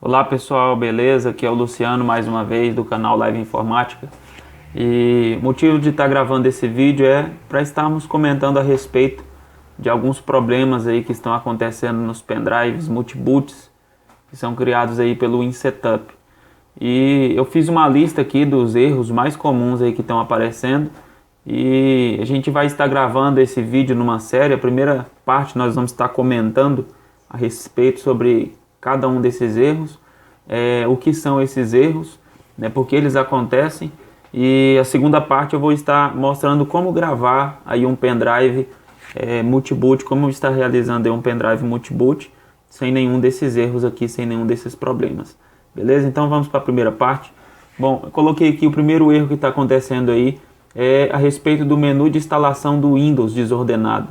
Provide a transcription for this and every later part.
Olá pessoal, beleza? Aqui é o Luciano mais uma vez do canal Live Informática. E o motivo de estar gravando esse vídeo é para estarmos comentando a respeito de alguns problemas aí que estão acontecendo nos pendrives multiboots que são criados aí pelo WinSetup. E eu fiz uma lista aqui dos erros mais comuns aí que estão aparecendo e a gente vai estar gravando esse vídeo numa série. A primeira parte nós vamos estar comentando a respeito sobre cada um desses erros, o que são esses erros, né, por que eles acontecem, e a segunda parte eu vou estar mostrando como gravar aí um pendrive multiboot, como estar realizando aí um pendrive multiboot sem nenhum desses erros aqui, sem nenhum desses problemas. Beleza? Então vamos para a primeira parte. Bom, eu coloquei aqui o primeiro erro que está acontecendo aí a respeito do menu de instalação do Windows desordenado,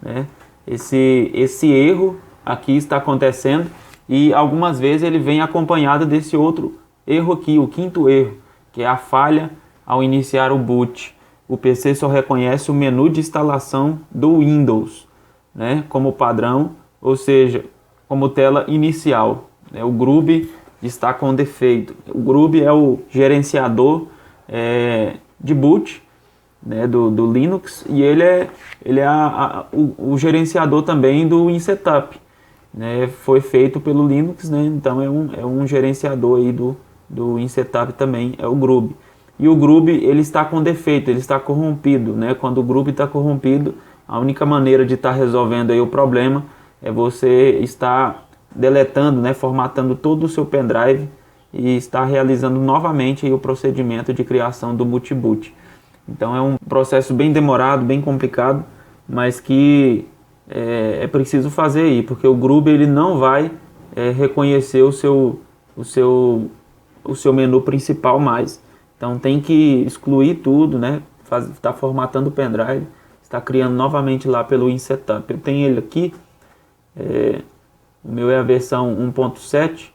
né? Esse erro aqui está acontecendo e algumas vezes ele vem acompanhado desse outro erro aqui, o quinto erro, que é a falha ao iniciar o boot. O PC só reconhece o menu de instalação do Windows, né, como padrão, ou seja, como tela inicial. O GRUB está com defeito. O GRUB é o gerenciador de boot, né, do Linux, e ele é o gerenciador também do WinSetup, né, foi feito pelo Linux, né, então é um gerenciador aí do WinSetup também, é o GRUB. E o GRUB ele está com defeito, ele está corrompido, né? Quando o GRUB está corrompido, a única maneira de estar resolvendo aí o problema é você estar deletando, né, formatando todo o seu pendrive e estar realizando novamente aí o procedimento de criação do multiboot. Então é um processo bem demorado, bem complicado, mas que é preciso fazer aí, porque o GRUB ele não vai reconhecer o seu menu principal mais. Então tem que excluir tudo, né? Está formatando o pendrive, está criando novamente lá pelo WinSetup. Eu tenho ele aqui, o meu é a versão 1.7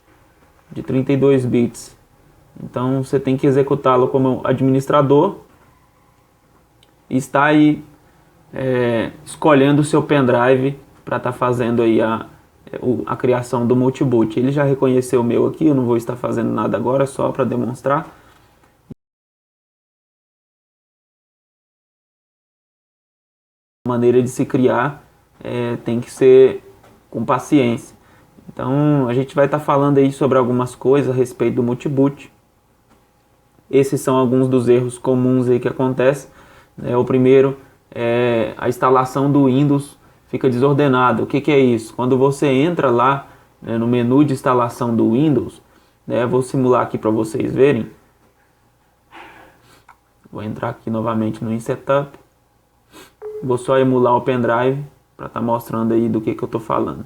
de 32 bits. Então você tem que executá-lo como administrador e está aí escolhendo o seu pendrive para estar fazendo aí a criação do multiboot. Ele já reconheceu o meu aqui, eu não vou estar fazendo nada agora, só para demonstrar. A maneira de se criar tem que ser com paciência. Então a gente vai estar falando aí sobre algumas coisas a respeito do multiboot. Esses são alguns dos erros comuns aí que acontecem. O primeiro é a instalação do Windows fica desordenada. O que é isso? Quando você entra lá, né, no menu de instalação do Windows, né, vou simular aqui para vocês verem. Vou entrar aqui novamente no WinSetup. Vou só emular o pendrive para estar mostrando aí do que eu estou falando.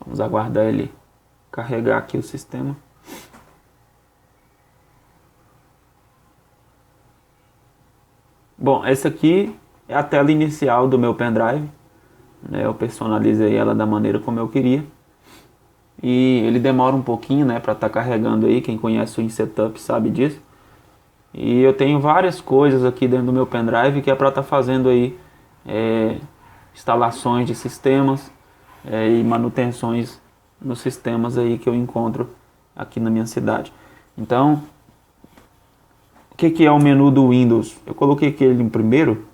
Vamos aguardar ele carregar aqui o sistema. Bom, essa aqui é a tela inicial do meu pendrive, né? Eu personalizei ela da maneira como eu queria. E ele demora um pouquinho, né, para estar carregando aí, quem conhece o WinSetup sabe disso. E eu tenho várias coisas aqui dentro do meu pendrive que é para estar fazendo aí instalações de sistemas e manutenções nos sistemas aí que eu encontro aqui na minha cidade. Então, o que é o menu do Windows? Eu coloquei aqui ele em primeiro,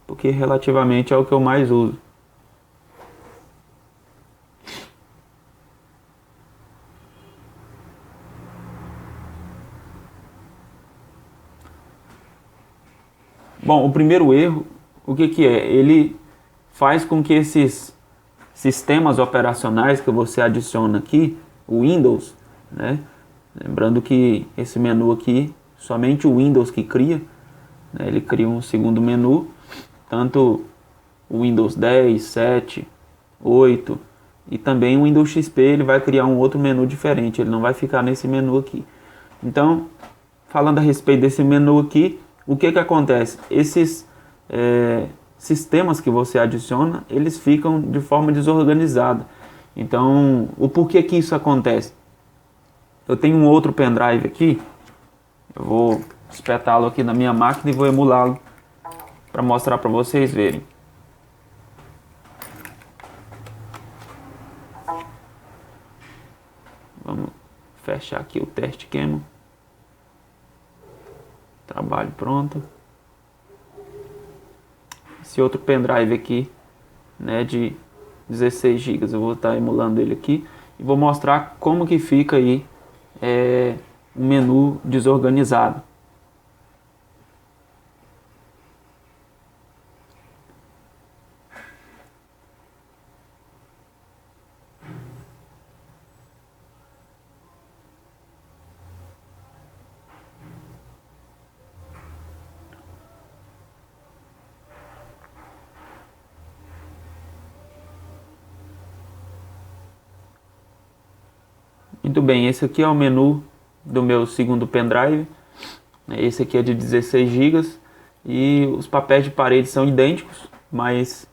porque relativamente é o que eu mais uso. Bom, o primeiro erro, o que é? Ele faz com que esses sistemas operacionais que você adiciona aqui, o Windows, né? Lembrando que esse menu aqui, somente o Windows que cria, né? Ele cria um segundo menu, tanto o Windows 10, 7, 8 e também o Windows XP, ele vai criar um outro menu diferente, ele não vai ficar nesse menu aqui. Então, falando a respeito desse menu aqui, o que acontece? sistemas que você adiciona, eles ficam de forma desorganizada. Então, o porquê que isso acontece? Eu tenho um outro pendrive aqui, eu vou espetá-lo aqui na minha máquina e vou emulá-lo para mostrar para vocês verem. Vamos fechar aqui o teste Camel. Trabalho pronto. Esse outro pendrive aqui, né, de 16 GB, eu vou estar emulando ele aqui e vou mostrar como que fica aí um menu desorganizado. Muito bem, esse aqui é o menu do meu segundo pendrive. Esse aqui é de 16 GB e os papéis de parede são idênticos, mas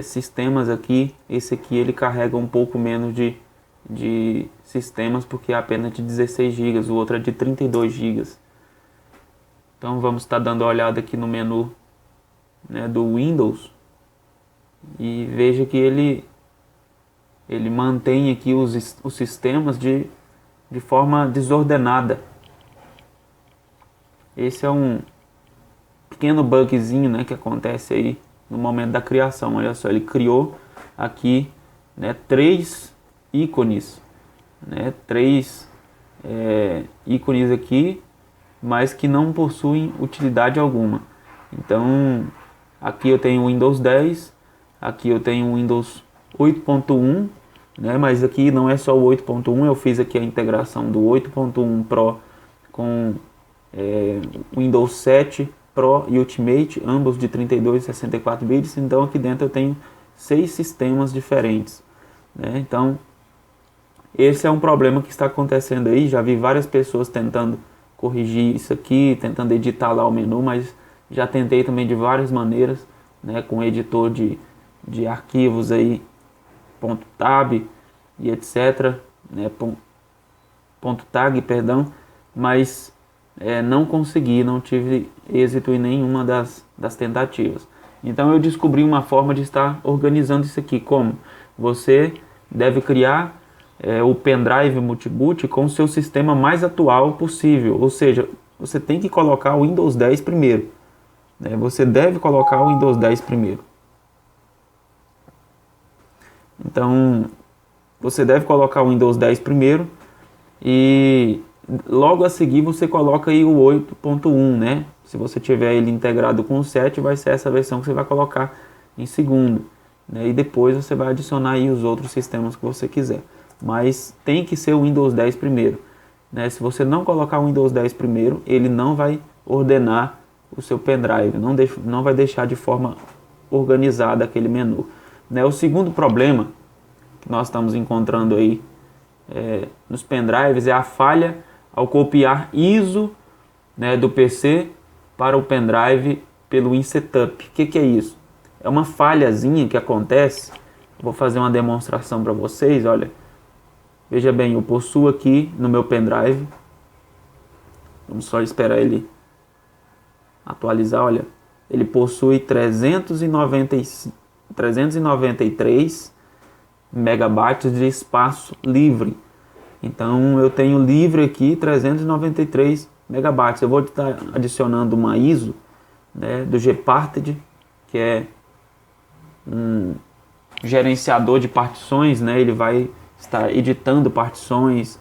sistemas aqui, esse aqui ele carrega um pouco menos de sistemas porque é apenas de 16 GB, o outro é de 32 GB. Então vamos estar dando uma olhada aqui no menu, né, do Windows e veja que ele mantém aqui os sistemas de forma desordenada. Esse é um pequeno bugzinho, né, que acontece aí no momento da criação. Olha só, ele criou aqui, né, 3 ícones, né, 3 ícones aqui, mas que não possuem utilidade alguma. Então, aqui eu tenho o Windows 10, aqui eu tenho o Windows 8.1, né, mas aqui não é só o 8.1, eu fiz aqui a integração do 8.1 Pro com Windows 7 Pro e Ultimate, ambos de 32 e 64 bits, então aqui dentro eu tenho 6 sistemas diferentes, né? Então esse é um problema que está acontecendo aí, já vi várias pessoas tentando corrigir isso aqui, tentando editar lá o menu, mas já tentei também de várias maneiras, né, com editor de arquivos aí, .tab e etc, né, .tag, perdão, mas não consegui, não tive êxito em nenhuma das tentativas. Então eu descobri uma forma de estar organizando isso aqui. Como? Você deve criar o pendrive multiboot com o seu sistema mais atual possível, ou seja, você tem que colocar o Windows 10 primeiro, né? Você deve colocar o Windows 10 primeiro. Então, você deve colocar o Windows 10 primeiro e logo a seguir você coloca aí o 8.1, né? Se você tiver ele integrado com o 7, vai ser essa versão que você vai colocar em segundo, né? E depois você vai adicionar aí os outros sistemas que você quiser. Mas tem que ser o Windows 10 primeiro, né? Se você não colocar o Windows 10 primeiro, ele não vai ordenar o seu pendrive, não vai deixar de forma organizada aquele menu, né? O segundo problema que nós estamos encontrando aí nos pendrives é a falha ao copiar ISO, né, do PC para o pendrive pelo WinSetup. O que é isso? É uma falhazinha que acontece. Vou fazer uma demonstração para vocês. Olha, veja bem, eu possuo aqui no meu pendrive, vamos só esperar ele atualizar. Olha, ele possui 393 megabytes de espaço livre. Então eu tenho livre aqui 393 megabytes. Eu vou estar adicionando uma ISO, né, do Gparted, que é um gerenciador de partições, né? Ele vai estar editando partições,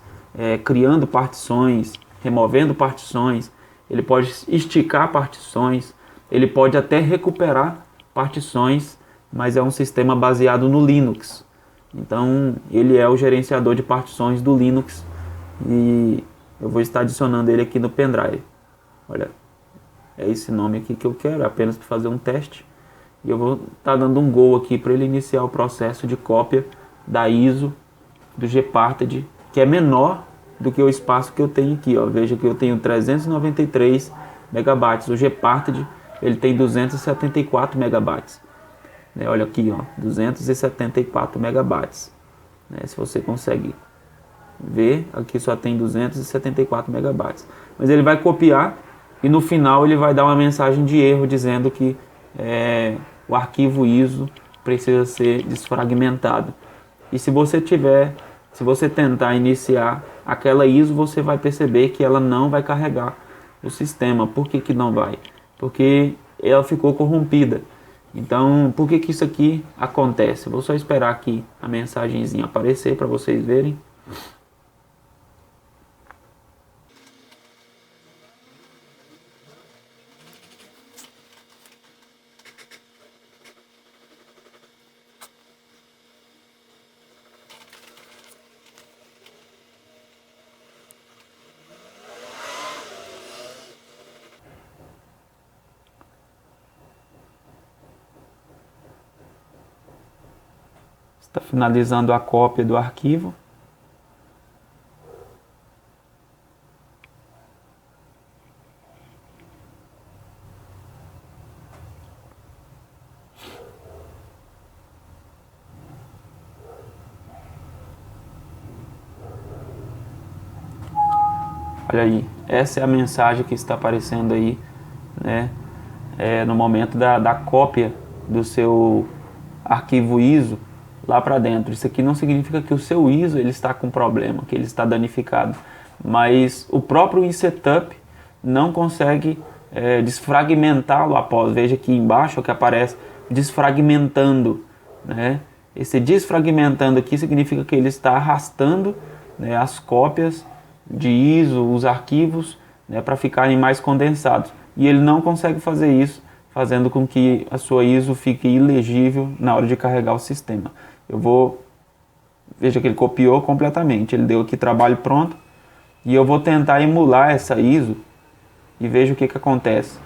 criando partições, removendo partições. Ele pode esticar partições, ele pode até recuperar partições, mas é um sistema baseado no Linux. Então ele é o gerenciador de partições do Linux e eu vou estar adicionando ele aqui no pendrive. Olha, é esse nome aqui que eu quero, apenas para fazer um teste. E eu vou estar dando um go aqui para ele iniciar o processo de cópia da ISO do Gparted, que é menor do que o espaço que eu tenho aqui, ó. Veja que eu tenho 393 megabytes. O Gparted ele tem 274 megabytes. Né? Olha aqui, ó, 274 megabytes. Né? Se você consegue ver, aqui só tem 274 megabytes. Mas ele vai copiar e no final ele vai dar uma mensagem de erro dizendo que o arquivo ISO precisa ser desfragmentado. E se você tentar iniciar aquela ISO, você vai perceber que ela não vai carregar o sistema. Por que que não vai? Porque ela ficou corrompida. Então, por que que isso aqui acontece? Vou só esperar aqui a mensagenzinha aparecer para vocês verem. Está finalizando a cópia do arquivo. Olha aí, essa é a mensagem que está aparecendo aí, né? No momento da cópia do seu arquivo ISO lá para dentro. Isso aqui não significa que o seu ISO ele está com problema, que ele está danificado, mas o próprio iSetup não consegue desfragmentá-lo após. Veja aqui embaixo que aparece desfragmentando, né? Esse desfragmentando aqui significa que ele está arrastando, né, as cópias de ISO, os arquivos, né, para ficarem mais condensados. E ele não consegue fazer isso, fazendo com que a sua ISO fique ilegível na hora de carregar o sistema. Veja que ele copiou completamente, ele deu aqui trabalho pronto, e eu vou tentar emular essa ISO e veja o que acontece.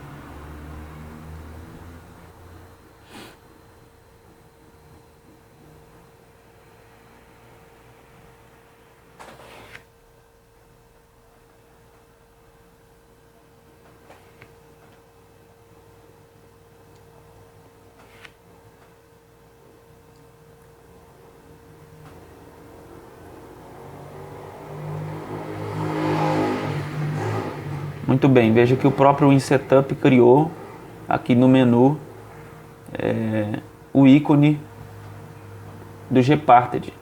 Muito bem, veja que o próprio iSetup criou aqui no menu o ícone do Gparted.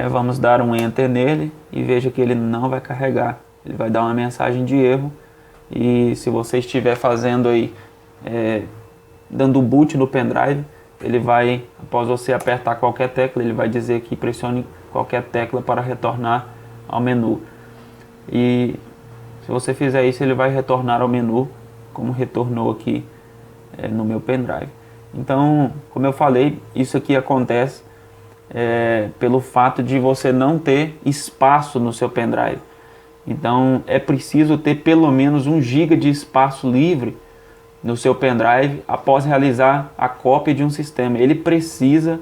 Vamos dar um Enter nele e veja que ele não vai carregar. Ele vai dar uma mensagem de erro e se você estiver fazendo aí, dando boot no pendrive, ele vai, após você apertar qualquer tecla, ele vai dizer que pressione qualquer tecla para retornar ao menu. E se você fizer isso, ele vai retornar ao menu, como retornou aqui no meu pendrive. Então, como eu falei, isso aqui acontece pelo fato de você não ter espaço no seu pendrive. Então, é preciso ter pelo menos 1 GB de espaço livre no seu pendrive após realizar a cópia de um sistema. Ele precisa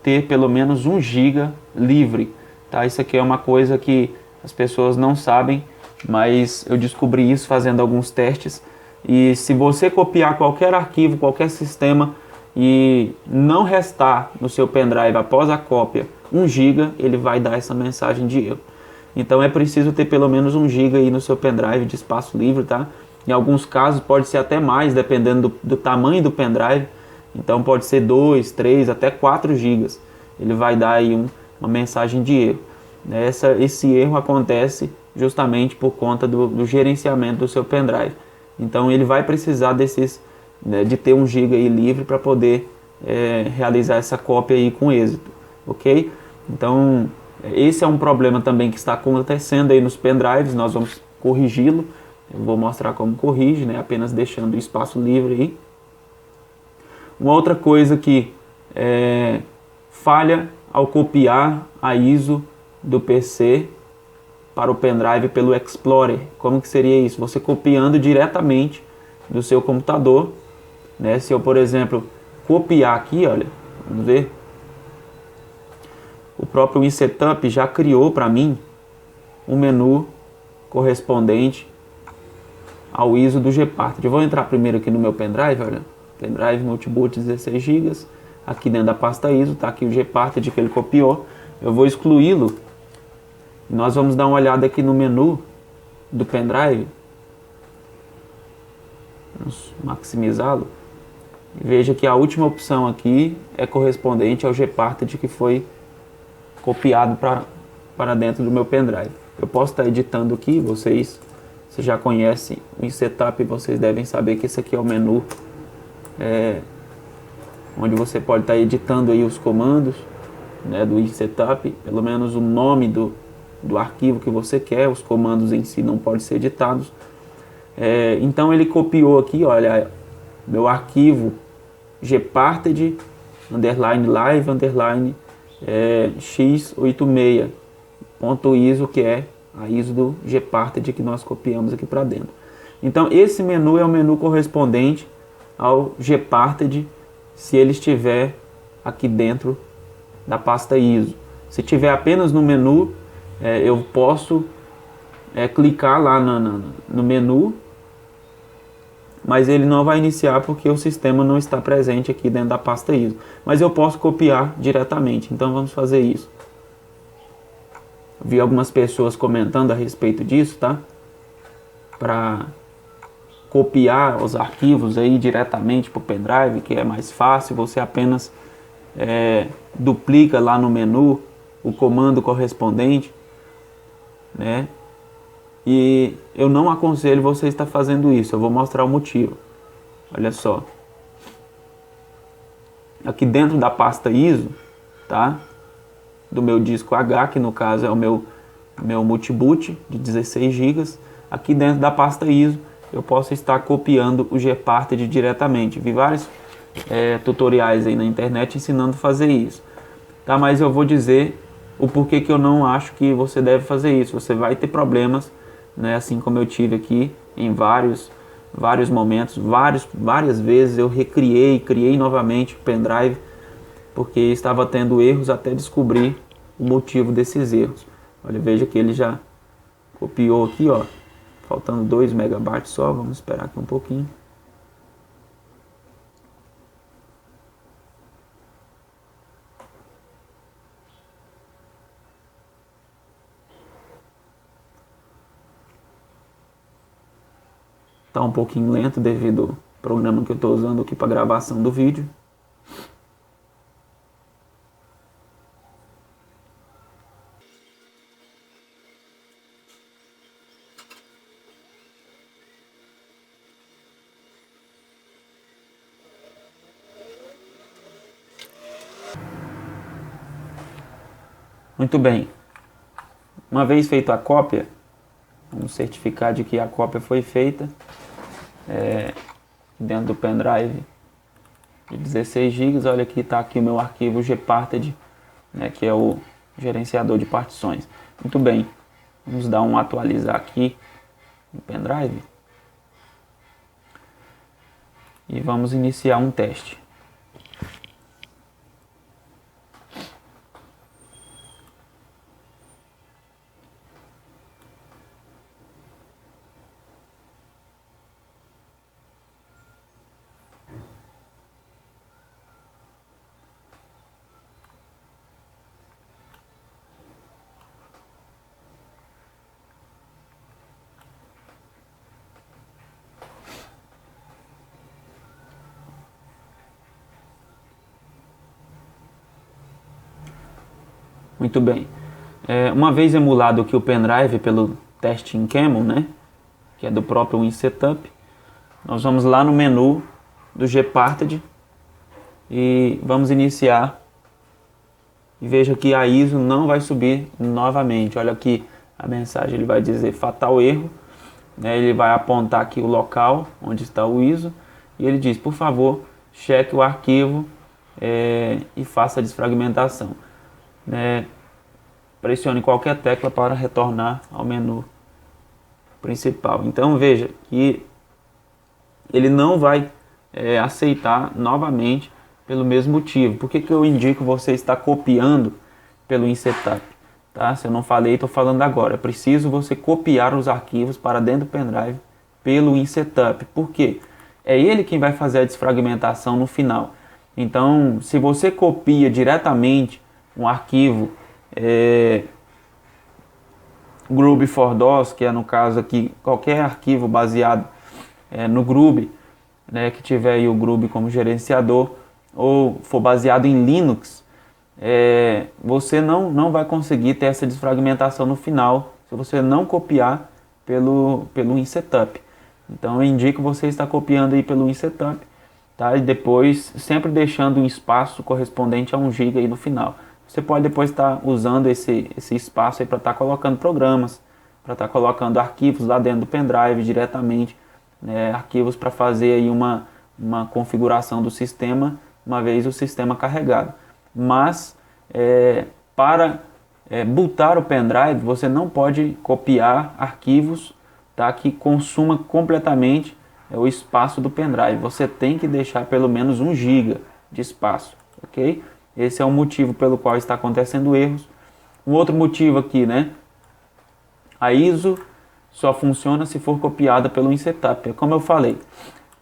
ter pelo menos 1 GB livre. Tá? Isso aqui é uma coisa que as pessoas não sabem, mas eu descobri isso fazendo alguns testes. E se você copiar qualquer arquivo, qualquer sistema e não restar no seu pendrive após a cópia 1 GB, ele vai dar essa mensagem de erro. Então é preciso ter pelo menos 1 GB aí no seu pendrive de espaço livre, tá? Em alguns casos pode ser até mais, dependendo do tamanho do pendrive. Então pode ser 2, 3, até 4 GB. Ele vai dar aí uma mensagem de erro. Esse erro acontece justamente por conta do gerenciamento do seu pendrive. Então ele vai precisar de ter 1 GB aí livre para poder realizar essa cópia aí com êxito, ok? Então esse é um problema também que está acontecendo aí nos pendrives. Nós vamos corrigi-lo. Eu vou mostrar como corrige, né? Apenas deixando o espaço livre aí. Uma outra coisa que falha ao copiar a ISO do PC para o pendrive pelo Explorer. Como que seria isso? Você copiando diretamente do seu computador, né? Se eu, por exemplo, copiar aqui, olha, vamos ver. O próprio iSetup já criou para mim um menu correspondente ao ISO do Gparted. Eu vou entrar primeiro aqui no meu pendrive, olha, pendrive multiboot 16 GB, aqui dentro da pasta ISO, tá aqui o Gparted que ele copiou, eu vou excluí-lo, e nós vamos dar uma olhada aqui no menu do pendrive, vamos maximizá-lo, e veja que a última opção aqui é correspondente ao Gparted que foi copiado para dentro do meu pendrive. Eu posso estar editando aqui, vocês já conhecem o InSetup, vocês devem saber que esse aqui é o menu onde você pode estar editando aí os comandos, né, do InSetup, pelo menos o nome do arquivo que você quer, os comandos em si não podem ser editados. Então ele copiou aqui, olha, meu arquivo Gparted _live x86.iso, que é a ISO do Gparted que nós copiamos aqui para dentro. Então esse menu é o menu correspondente ao Gparted se ele estiver aqui dentro da pasta ISO. Se tiver apenas no menu, eu posso clicar lá no menu, mas ele não vai iniciar porque o sistema não está presente aqui dentro da pasta ISO. Mas eu posso copiar diretamente, então vamos fazer isso. Vi algumas pessoas comentando a respeito disso, tá? Para copiar os arquivos aí diretamente para o pendrive, que é mais fácil, você apenas duplica lá no menu o comando correspondente, né? E eu não aconselho você estar fazendo isso, eu vou mostrar o motivo. Olha só. Aqui dentro da pasta ISO, tá? Do meu disco H, que no caso é o meu multiboot de 16 GB. Aqui dentro da pasta ISO, eu posso estar copiando o Gparted diretamente. Vi vários tutoriais aí na internet ensinando a fazer isso. Tá? Mas eu vou dizer o porquê que eu não acho que você deve fazer isso. Você vai ter problemas, né, assim como eu tive aqui em vários momentos, várias vezes eu criei novamente o pendrive, porque estava tendo erros até descobrir o motivo desses erros. Olha, veja que ele já copiou aqui, ó, faltando 2 MB só, vamos esperar aqui um pouquinho. Está um pouquinho lento devido ao programa que eu estou usando aqui para gravação do vídeo. Muito bem. Uma vez feita a cópia, vamos certificar de que a cópia foi feita. Dentro do pendrive de 16 GB, olha aqui, está aqui o meu arquivo Gparted, né, que é o gerenciador de partições. Muito bem, vamos dar um atualizar aqui no pendrive e vamos iniciar um teste. Muito bem. Uma vez emulado aqui o pendrive pelo Testing Camel, né, que é do próprio InSetup, nós vamos lá no menu do Gparted e vamos iniciar. E veja que a ISO não vai subir novamente. Olha aqui a mensagem, ele vai dizer fatal erro, né, ele vai apontar aqui o local onde está o ISO e ele diz, por favor, cheque o arquivo e faça a desfragmentação. Pressione qualquer tecla para retornar ao menu principal. Então veja que ele não vai aceitar novamente pelo mesmo motivo. Por que eu indico você estar copiando pelo InSetup? Tá? Se eu não falei, estou falando agora. É preciso você copiar os arquivos para dentro do pendrive pelo InSetup. Por quê? É ele quem vai fazer a desfragmentação no final. Então, se você copia diretamente um arquivo Groovy for DOS, que é no caso aqui qualquer arquivo baseado no Groovy, né, que tiver aí o Groovy como gerenciador, ou for baseado em Linux, você não vai conseguir ter essa desfragmentação no final se você não copiar pelo InSetup. Então eu indico você estar copiando aí pelo InSetup, tá? E depois sempre deixando um espaço correspondente a 1 GB aí no final. Você pode depois estar usando esse espaço aí para estar colocando programas, para estar colocando arquivos lá dentro do pendrive diretamente, né? Arquivos para fazer aí uma configuração do sistema uma vez o sistema carregado. Mas para bootar o pendrive você não pode copiar arquivos, tá, que consuma completamente o espaço do pendrive. Você tem que deixar pelo menos 1 GB de espaço, ok? Esse é o motivo pelo qual está acontecendo erros. Um outro motivo aqui, né? A ISO só funciona se for copiada pelo InSetup. Como eu falei,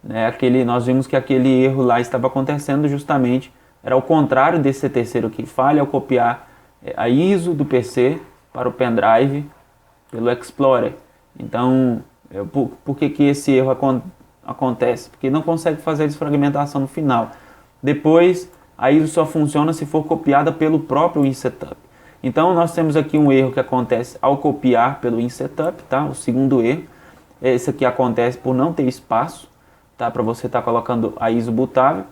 né? Nós vimos que aquele erro lá estava acontecendo justamente, era o contrário desse terceiro aqui. Falha ao copiar a ISO do PC para o pendrive pelo Explorer. Então, por que esse erro acontece? Porque não consegue fazer a desfragmentação no final. Depois, a ISO só funciona se for copiada pelo próprio InSetup. Então, nós temos aqui um erro que acontece ao copiar pelo InSetup, tá? O segundo erro. Esse aqui acontece por não ter espaço, tá? Para você estar colocando a ISO bootável.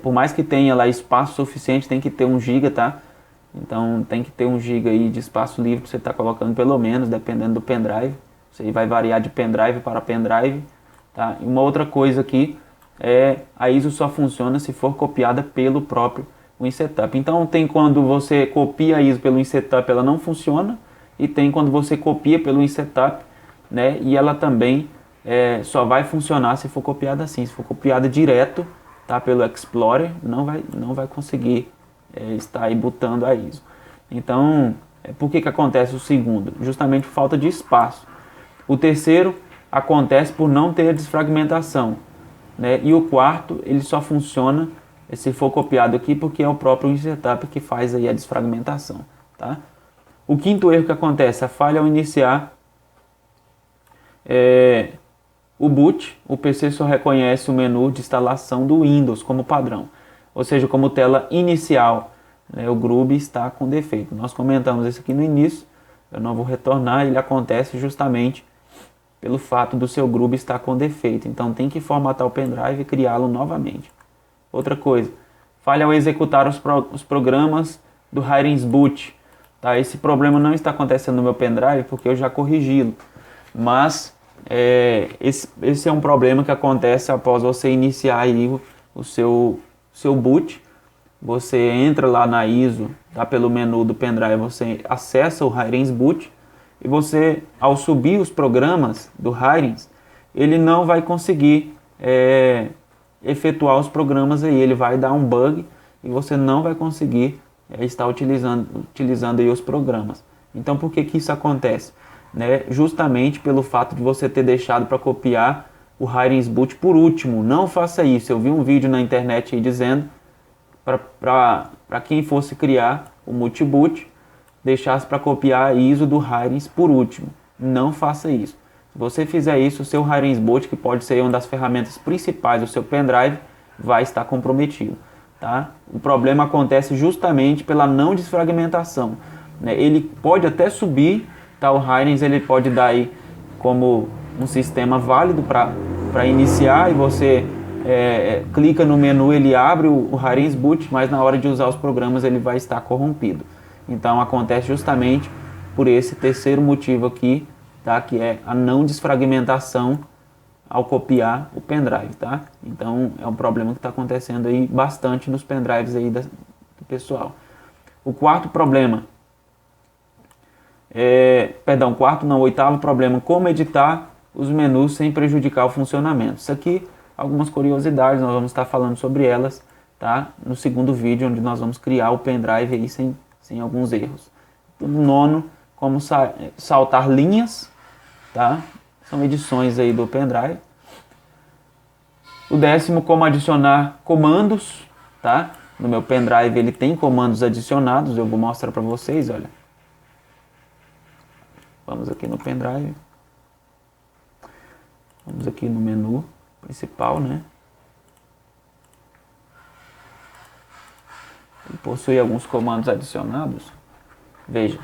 Por mais que tenha lá espaço suficiente, tem que ter 1 GB, tá? Então tem que ter 1 GB aí de espaço livre para você estar colocando pelo menos, dependendo do pendrive. Isso aí vai variar de pendrive para pendrive, tá? E uma outra coisa aqui a ISO só funciona se for copiada pelo próprio InSetup. Então tem quando você copia a ISO pelo InSetup, ela não funciona, e tem quando você copia pelo InSetup, né? E ela também só vai funcionar se for copiada assim. Se for copiada direto, tá, pelo Explorer, não vai conseguir estar aí bootando a ISO. Então, por que acontece o segundo? Justamente por falta de espaço. O terceiro acontece por não ter desfragmentação, né? E o quarto, ele só funciona se for copiado aqui, porque é o próprio InSetup que faz aí a desfragmentação, tá? O quinto erro que acontece, a falha ao iniciar o boot. O PC só reconhece o menu de instalação do Windows como padrão, ou seja, como tela inicial, né? O Groovy está com defeito. Nós comentamos isso aqui no início, eu não vou retornar. Ele acontece justamente pelo fato do seu Groovy estar com defeito. Então tem que formatar o pendrive e criá-lo novamente. Outra coisa, falha ao executar os programas do Hirings Boot, tá? Esse problema não está acontecendo no meu pendrive porque eu já corrigi-lo, mas esse é um problema que acontece após você iniciar aí o seu boot. Você entra lá na ISO, tá? Pelo menu do pendrive você acessa o Hirings Boot, e você, ao subir os programas do Hirings, ele não vai conseguir efetuar os programas aí. Ele vai dar um bug e você não vai conseguir estar utilizando aí os programas. Então por que isso acontece? Né? Justamente pelo fato de você ter deixado para copiar o Hirings Boot por último. Não faça isso. Eu vi um vídeo na internet aí dizendo para quem fosse criar o multiboot, deixasse para copiar a ISO do Hirings por último. Não faça isso. Se você fizer isso, o seu Hirings Boot, que pode ser uma das ferramentas principais do seu pendrive, vai estar comprometido, tá? O problema acontece justamente pela não desfragmentação, né? Ele pode até subir, tá? O Hirings ele pode dar aí como um sistema válido para iniciar, e você clica no menu, ele abre o Hirings Boot, mas na hora de usar os programas ele vai estar corrompido. Então acontece justamente por esse terceiro motivo aqui, tá? Que é a não desfragmentação ao copiar o pendrive, tá? Então é um problema que está acontecendo aí bastante nos pendrives aí do pessoal. O quarto problema, oitavo problema, como editar os menus sem prejudicar o funcionamento. Isso aqui, algumas curiosidades, nós vamos estar falando sobre elas, tá? No segundo vídeo, onde nós vamos criar o pendrive aí sem alguns erros. No nono, como saltar linhas, tá? são edições aí do pendrive. O 10º, como adicionar comandos, tá? No meu pendrive ele tem comandos adicionados, eu vou mostrar para vocês, olha. Vamos aqui no pendrive. Vamos aqui no menu principal, né? Ele possui alguns comandos adicionados. Veja,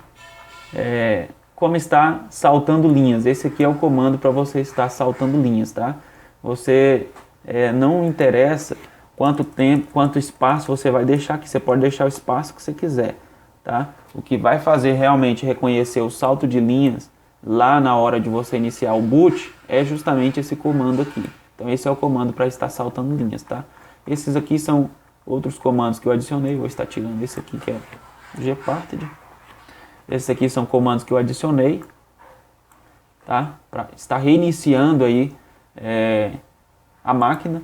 como está saltando linhas. Esse aqui é o comando para você estar saltando linhas, tá? Você não interessa quanto tempo, quanto espaço você vai deixar aqui. Você pode deixar o espaço que você quiser, tá? O que vai fazer realmente reconhecer o salto de linhas lá na hora de você iniciar o boot é justamente esse comando aqui. Então esse é o comando para estar saltando linhas, tá? Esses aqui são outros comandos que eu adicionei. Vou estar tirando esse aqui que é o gparted. Esses aqui são comandos que eu adicionei, tá? Para estar reiniciando aí a máquina,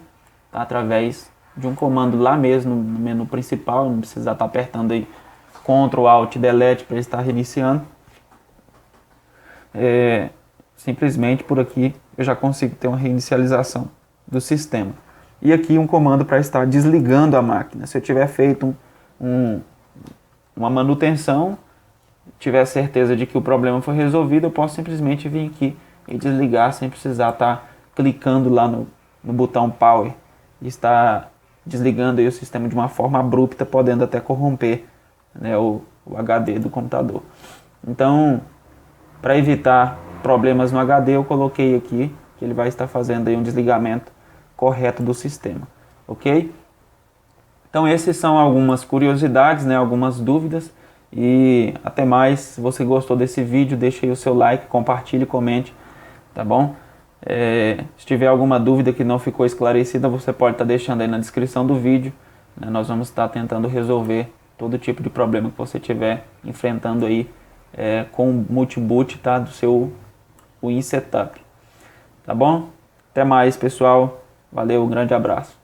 tá? Através de um comando lá mesmo no menu principal. Não precisa estar apertando aí Ctrl, Alt, Delete para estar reiniciando. Simplesmente por aqui eu já consigo ter uma reinicialização do sistema. E aqui um comando para estar desligando a máquina. Se eu tiver feito uma manutenção, tiver certeza de que o problema foi resolvido, eu posso simplesmente vir aqui e desligar sem precisar estar clicando lá no botão Power e estar desligando aí o sistema de uma forma abrupta, podendo até corromper, né, o HD do computador. Então, para evitar problemas no HD, eu coloquei aqui que ele vai estar fazendo aí um desligamento correto do sistema, ok? Então essas são algumas curiosidades, né, algumas dúvidas, e até mais. Se você gostou desse vídeo, deixe aí o seu like, compartilhe, comente, tá bom? Se tiver alguma dúvida que não ficou esclarecida, você pode estar deixando aí na descrição do vídeo, né? Nós vamos estar tentando resolver todo tipo de problema que você estiver enfrentando aí com o multiboot, tá, do seu Win Setup, tá bom? Até mais, pessoal. Valeu, um grande abraço.